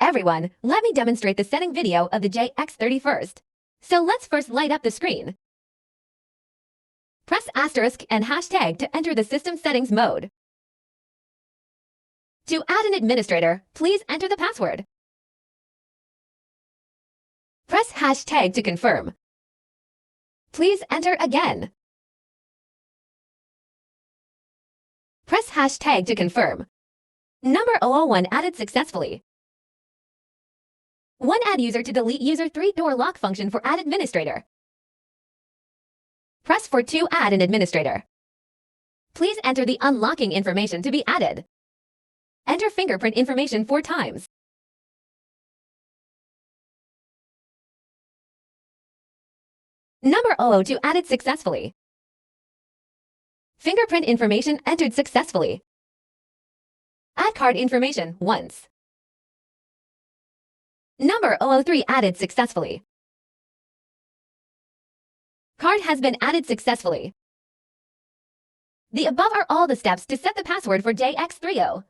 everyone, let me demonstrate the setting video of the JX30 first. So let's first light up the screen. Press asterisk and hashtag to enter the system settings mode. To add an administrator, please enter the password. Press hashtag to confirm. Please enter again. Press hashtag to confirm. Number 001 added successfully. 1 Add user to delete user 3 door lock function for add administrator. Press for 2 Add an administrator. Please enter the unlocking information to be added. Enter fingerprint information 4 times. Number 002 added successfully. Fingerprint information entered successfully. Add card information once. Number 003 added successfully. Card has been added successfully. The above are all the steps to set the password for JX30.